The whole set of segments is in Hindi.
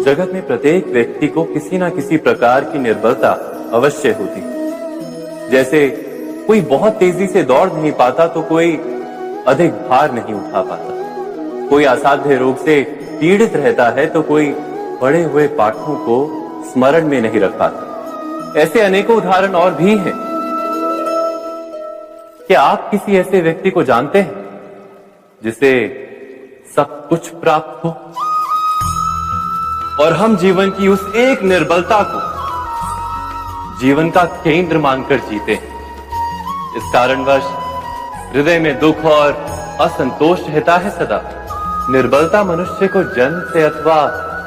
जगत में प्रत्येक व्यक्ति को किसी न किसी प्रकार की निर्बलता अवश्य होती। जैसे कोई बहुत तेजी से दौड़ नहीं पाता तो कोई अधिक भार नहीं उठा पाता, कोई असाध्य रोग से पीड़ित रहता है तो कोई पढ़े हुए पाठों को स्मरण में नहीं रख पाता। ऐसे अनेकों उदाहरण और भी हैं। क्या आप किसी ऐसे व्यक्ति को जानते हैं जिसे सब कुछ प्राप्त हो और हम जीवन की उस एक निर्बलता को जीवन का केंद्र मानकर जीते हैं? इस कारणवश हृदय में दुख और असंतोष रहता है सदा। निर्बलता मनुष्य को जन्म से अथवा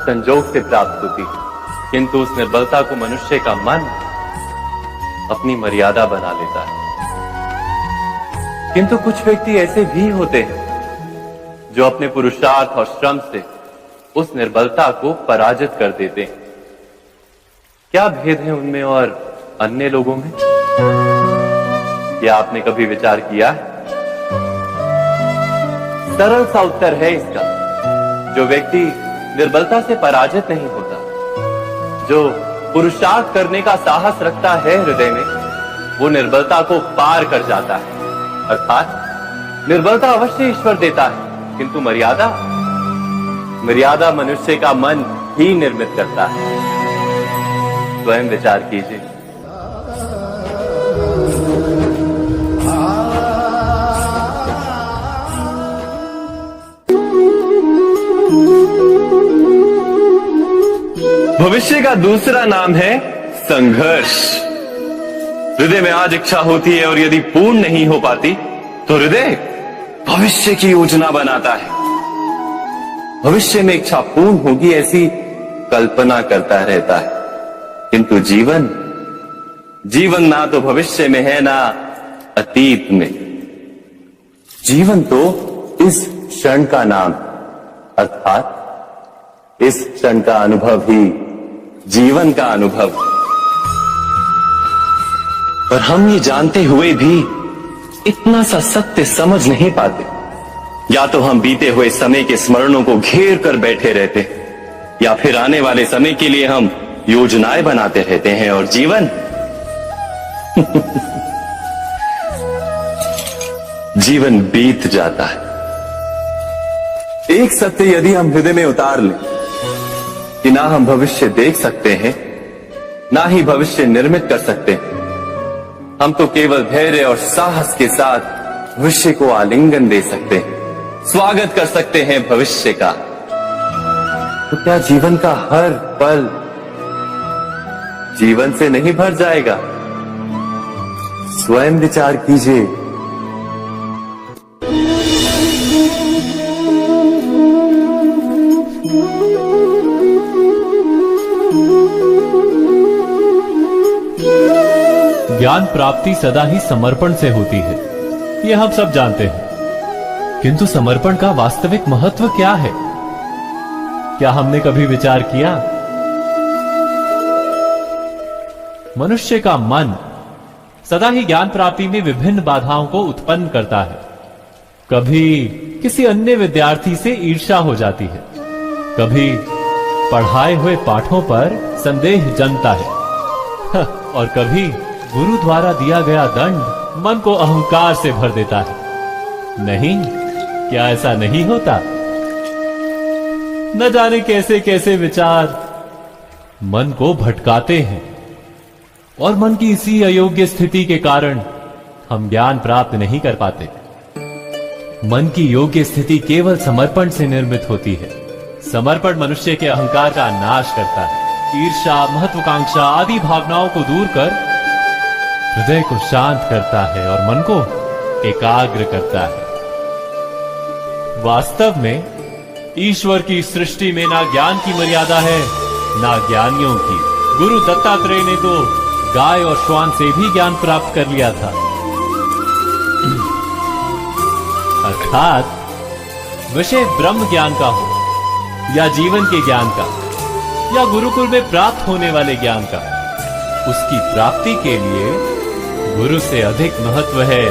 संजोग से प्राप्त होती है, किंतु उस निर्बलता को मनुष्य का मन अपनी मर्यादा बना लेता है। किंतु कुछ व्यक्ति ऐसे भी होते हैं जो अपने पुरुषार्थ और श्रम से उस निर्बलता को पराजित कर देते हैं। क्या भेद है उनमें और अन्य लोगों में? क्या आपने कभी विचार किया है? सरल सा उत्तर है इसका। जो व्यक्ति निर्बलता से पराजित नहीं होता, जो पुरुषार्थ करने का साहस रखता है हृदय में, वो निर्बलता को पार कर जाता है। अर्थात निर्बलता अवश्य ईश्वर देता है, किंतु मर्यादा मनुष्य का मन ही निर्मित करता है। स्वयं विचार कीजिए। भविष्य का दूसरा नाम है संघर्ष। हृदय में आज इच्छा होती है और यदि पूर्ण नहीं हो पाती तो हृदय भविष्य की योजना बनाता है। भविष्य में इच्छा पूर्ण होगी ऐसी कल्पना करता रहता है, किंतु जीवन ना तो भविष्य में है ना अतीत में। जीवन तो इस क्षण का नाम, अर्थात इस क्षण का अनुभव ही जीवन का अनुभव। पर हम ये जानते हुए भी इतना सा सत्य समझ नहीं पाते। या तो हम बीते हुए समय के स्मरणों को घेर कर बैठे रहते, या फिर आने वाले समय के लिए हम योजनाएं बनाते रहते हैं और जीवन जीवन बीत जाता है। एक सत्य यदि हम हृदय में उतार लें कि ना हम भविष्य देख सकते हैं, ना ही भविष्य निर्मित कर सकते हैं, हम तो केवल धैर्य और साहस के साथ भविष्य को आलिंगन दे सकते हैं, स्वागत कर सकते हैं भविष्य का। तो क्या जीवन का हर पल जीवन से नहीं भर जाएगा? स्वयं विचार कीजिए। ज्ञान प्राप्ति सदा ही समर्पण से होती है, यह हम सब जानते हैं। किंतु समर्पण का वास्तविक महत्व क्या है? क्या हमने कभी विचार किया? मनुष्य का मन सदा ही ज्ञान प्राप्ति में विभिन्न बाधाओं को उत्पन्न करता है। कभी किसी अन्य विद्यार्थी से ईर्ष्या हो जाती है, कभी पढ़ाए हुए पाठों पर संदेह जन्मता है और कभी गुरु द्वारा दिया गया दंड मन को अहंकार से भर देता है। नहीं, क्या ऐसा नहीं होता? न जाने कैसे कैसे विचार मन को भटकाते हैं और मन की इसी अयोग्य स्थिति के कारण हम ज्ञान प्राप्त नहीं कर पाते। मन की योग्य स्थिति केवल समर्पण से निर्मित होती है। समर्पण मनुष्य के अहंकार का नाश करता है, ईर्ष्या, महत्वाकांक्षा आदि भावनाओं को दूर कर हृदय को शांत करता है और मन को एकाग्र करता है। वास्तव में ईश्वर की सृष्टि में ना ज्ञान की मर्यादा है ना ज्ञानियों की। गुरु दत्तात्रेय ने तो गाय और श्वान से भी ज्ञान प्राप्त कर लिया था। अर्थात विषय ब्रह्म ज्ञान का हो या जीवन के ज्ञान का या गुरुकुल में प्राप्त होने वाले ज्ञान का, उसकी प्राप्ति के लिए गुरु से अधिक महत्व है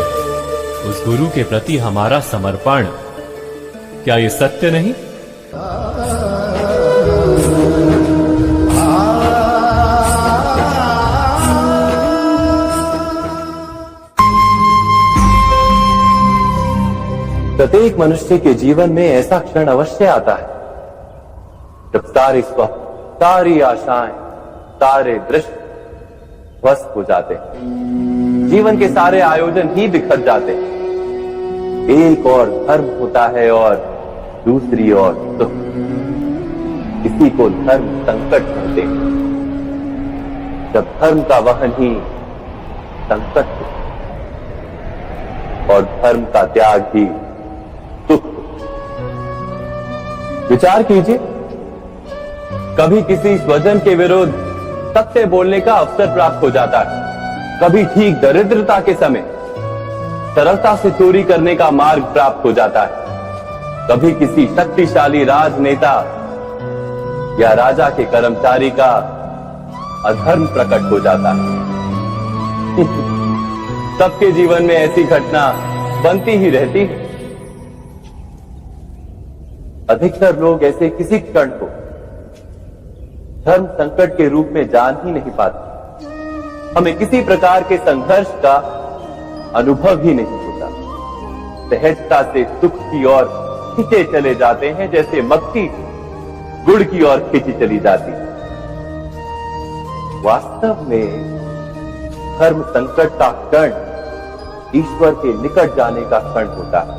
उस गुरु के प्रति हमारा समर्पण। क्या ये सत्य नहीं? प्रत्येक मनुष्य के जीवन में ऐसा क्षण अवश्य आता है जब सारे स्वप्न, सारी आशाएं, सारे दृश्य ध्वस्त हो जाते हैं। जीवन के सारे आयोजन ही बिखर जाते हैं। एक और धर्म होता है और दूसरी ओर सुख। इसी को धर्म संकट कहते हैं। जब धर्म का वहन ही संकट हो और धर्म का त्याग ही सुख हो। विचार कीजिए, कभी किसी स्वजन के विरुद्ध सत्य बोलने का अवसर प्राप्त हो जाता है, कभी ठीक दरिद्रता के समय सरलता से चोरी करने का मार्ग प्राप्त हो जाता है, कभी किसी शक्तिशाली राजनेता या राजा के कर्मचारी का अधर्म प्रकट हो जाता है। सबके जीवन में ऐसी घटना बनती ही रहती है। अधिकतर लोग ऐसे किसी क्षण को धर्म संकट के रूप में जान ही नहीं पाते। हमें किसी प्रकार के संघर्ष का अनुभव ही नहीं होता। सहजता से सुख की ओर खींचे चले जाते हैं, जैसे मक्खी गुड़ की ओर खींची चली जाती है। वास्तव में धर्म संकट का क्षण ईश्वर के निकट जाने का क्षण होता है।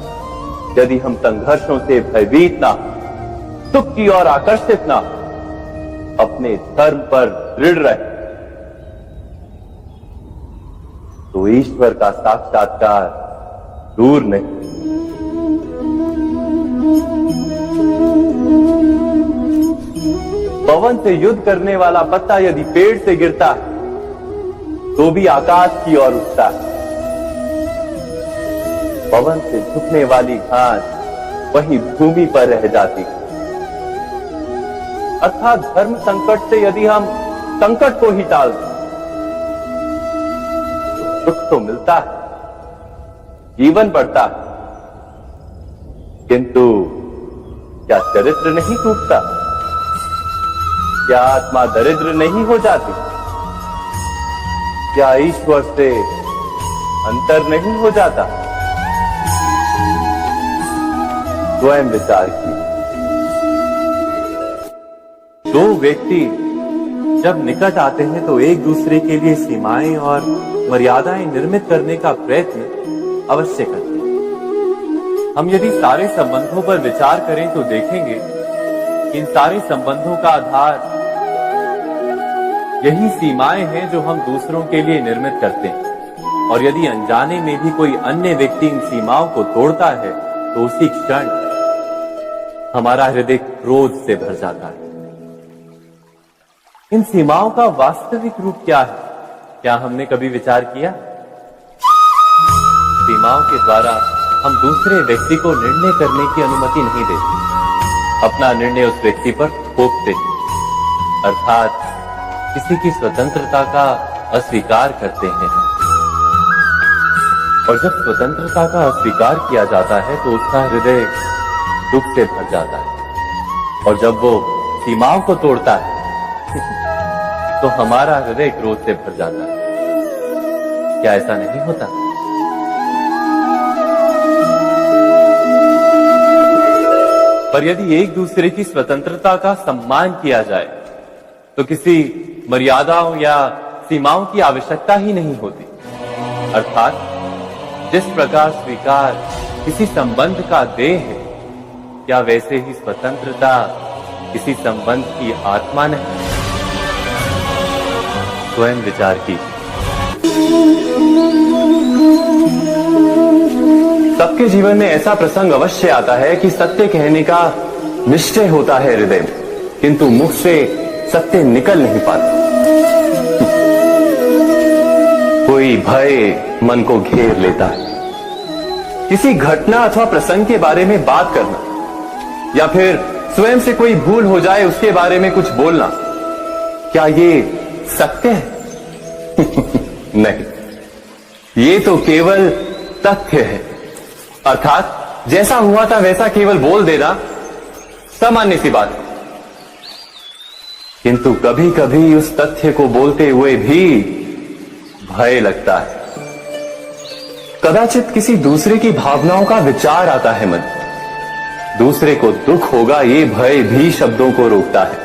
यदि हम संघर्षों से भयभीत ना, सुख की ओर आकर्षित ना, अपने धर्म पर दृढ़ रहे, तो ईश्वर का साक्षात्कार दूर नहीं। पवन से युद्ध करने वाला पत्ता यदि पेड़ से गिरता है तो भी आकाश की ओर उठता है। पवन से झुकने वाली घास वही भूमि पर रह जाती है। अर्थात धर्म संकट से यदि हम संकट को ही टाल दें तो सुख तो मिलता है, जीवन बढ़ता है, किंतु क्या चरित्र नहीं टूटता? क्या आत्मा दरिद्र नहीं हो जाती? क्या ईश्वर से अंतर नहीं हो जाता? स्वयं विचार कीजिए। दो व्यक्ति जब निकट आते हैं तो एक दूसरे के लिए सीमाएं और मर्यादाएं निर्मित करने का प्रयत्न अवश्य करते हैं। हम यदि सारे संबंधों पर विचार करें तो देखेंगे कि इन सारे संबंधों का आधार यही सीमाएं हैं जो हम दूसरों के लिए निर्मित करते हैं। और यदि अनजाने में भी कोई अन्य व्यक्ति इन सीमाओं को तोड़ता है तो उसी क्षण हमारा हृदय क्रोध से भर जाता है। इन सीमाओं का वास्तविक रूप क्या है? क्या हमने कभी विचार किया? सीमाओं के द्वारा हम दूसरे व्यक्ति को निर्णय करने की अनुमति नहीं देते, अपना निर्णय उस व्यक्ति पर थोपते, अर्थात किसी की स्वतंत्रता का अस्वीकार करते हैं। और जब स्वतंत्रता का अस्वीकार किया जाता है तो उसका हृदय दुख से भर जाता है। और जब वो सीमाओं को तोड़ता है तो हमारा हृदय क्रोध से भर जाता है। क्या ऐसा नहीं होता? पर यदि एक दूसरे की स्वतंत्रता का सम्मान किया जाए तो किसी मर्यादाओं या सीमाओं की आवश्यकता ही नहीं होती। अर्थात जिस प्रकार स्वीकार किसी संबंध का देह है, क्या वैसे ही स्वतंत्रता किसी संबंध की आत्मा नहीं? स्वयं विचार कीजिए। सबके जीवन में ऐसा प्रसंग अवश्य आता है कि सत्य कहने का निश्चय होता है हृदय में, किंतु मुख से सत्य निकल नहीं पाता। कोई भय मन को घेर लेता है। किसी घटना अथवा प्रसंग के बारे में बात करना या फिर स्वयं से कोई भूल हो जाए उसके बारे में कुछ बोलना, क्या ये सत्य है? नहीं, ये तो केवल तथ्य है। अर्थात जैसा हुआ था वैसा केवल बोल देना सामान्य सी बात है। किंतु कभी कभी उस तथ्य को बोलते हुए भी भय लगता है। कदाचित किसी दूसरे की भावनाओं का विचार आता है मन, दूसरे को दुख होगा ये भय भी शब्दों को रोकता है।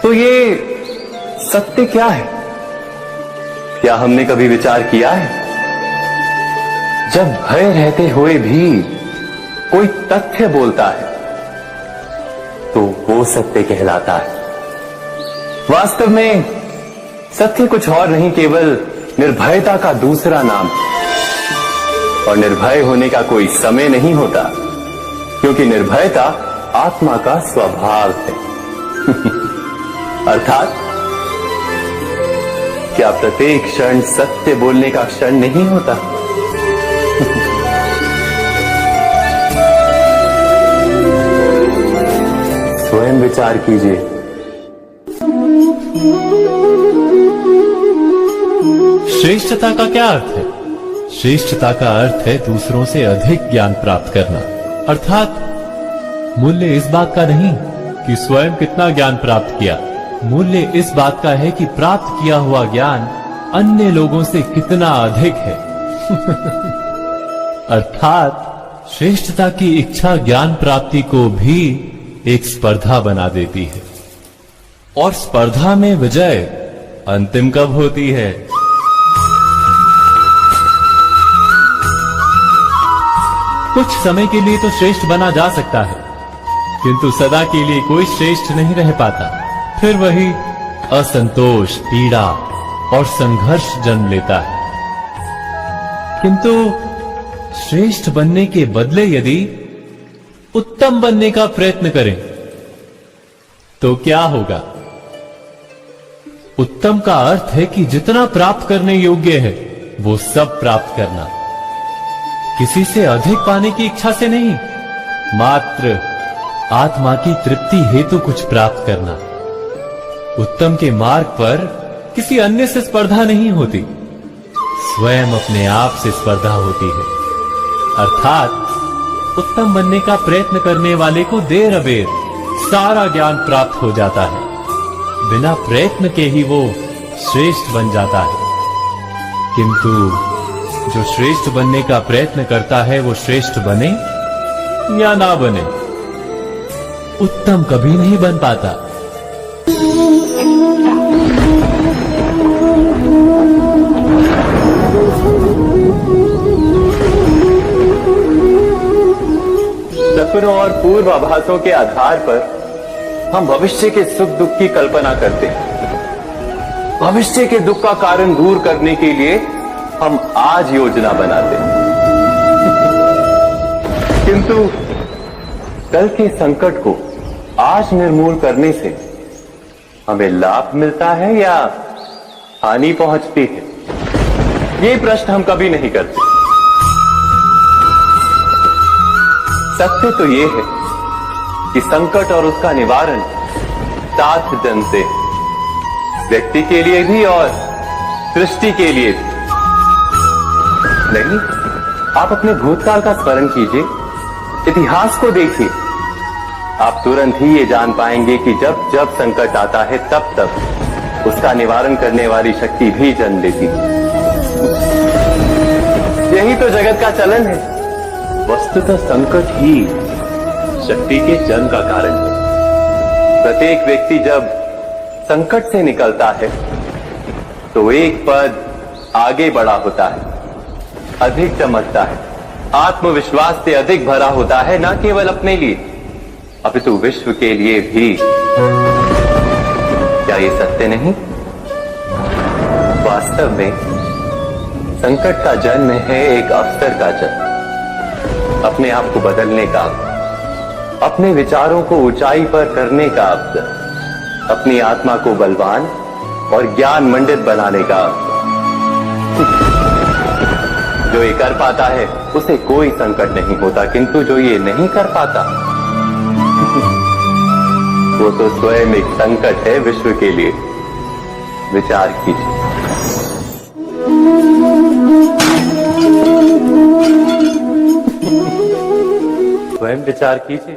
तो ये सत्य क्या है? क्या हमने कभी विचार किया है? जब भय रहते हुए भी कोई तथ्य बोलता है तो वो सत्य कहलाता है। वास्तव में सत्य कुछ और नहीं, केवल निर्भयता का दूसरा नाम। और निर्भय होने का कोई समय नहीं होता, क्योंकि निर्भयता आत्मा का स्वभाव है। अर्थात क्या प्रत्येक क्षण सत्य बोलने का क्षण नहीं होता? स्वयं विचार कीजिए। श्रेष्ठता का क्या अर्थ है? श्रेष्ठता का अर्थ है दूसरों से अधिक ज्ञान प्राप्त करना। अर्थात मूल्य इस बात का नहीं कि स्वयं कितना ज्ञान प्राप्त किया, मूल्य इस बात का है कि प्राप्त किया हुआ ज्ञान अन्य लोगों से कितना अधिक है। अर्थात श्रेष्ठता की इच्छा ज्ञान प्राप्ति को भी एक स्पर्धा बना देती है। और स्पर्धा में विजय अंतिम कब होती है? कुछ समय के लिए तो श्रेष्ठ बना जा सकता है, किंतु सदा के लिए कोई श्रेष्ठ नहीं रह पाता। फिर वही असंतोष, पीड़ा और संघर्ष जन्म लेता है। किंतु श्रेष्ठ बनने के बदले यदि उत्तम बनने का प्रयत्न करें तो क्या होगा? उत्तम का अर्थ है कि जितना प्राप्त करने योग्य है वो सब प्राप्त करना, किसी से अधिक पाने की इच्छा से नहीं, मात्र आत्मा की तृप्ति हेतु कुछ प्राप्त करना। उत्तम के मार्ग पर किसी अन्य से स्पर्धा नहीं होती, स्वयं अपने आप से स्पर्धा होती है। अर्थात उत्तम बनने का प्रयत्न करने वाले को देर अबेर सारा ज्ञान प्राप्त हो जाता है, बिना प्रयत्न के ही वो श्रेष्ठ बन जाता है। किंतु जो श्रेष्ठ बनने का प्रयत्न करता है वो श्रेष्ठ बने या ना बने, उत्तम कभी नहीं बन पाता। सपनों और पूर्वाभासों के आधार पर हम भविष्य के सुख दुख की कल्पना करते हैं। भविष्य के दुख का कारण दूर करने के लिए हम आज योजना बनाते हैं। किंतु कल के संकट को आज निर्मूल करने से हमें लाभ मिलता है या हानि पहुंचती है? ये प्रश्न हम कभी नहीं करते। सत्य तो ये है कि संकट और उसका निवारण साथ जन से, व्यक्ति के लिए भी और सृष्टि के लिए भी। नहीं, आप अपने भूतकाल का स्मरण कीजिए, इतिहास को देखिए, आप तुरंत ही ये जान पाएंगे कि जब जब संकट आता है तब तब उसका निवारण करने वाली शक्ति भी जन्म लेती है। यही तो जगत का चलन है। वस्तुतः संकट ही शक्ति के जन्म का कारण है। प्रत्येक व्यक्ति जब संकट से निकलता है तो एक पद आगे बढ़ा होता है, अधिक चमकता है, आत्मविश्वास से अधिक भरा होता है, न केवल अपने लिए अपितु विश्व के लिए भी। क्या ये सत्य नहीं? वास्तव में संकट का जन्म है एक अवसर का जन्म, अपने आप को बदलने का, अपने विचारों को ऊंचाई पर करने का अवसर, अपनी आत्मा को बलवान और ज्ञान मंडित बनाने का अवसर। जो ये कर पाता है उसे कोई संकट नहीं होता, किंतु जो ये नहीं कर पाता वो तो स्वयं एक संकट है विश्व के लिए। विचार कीजिए। स्वयं विचार कीजिए।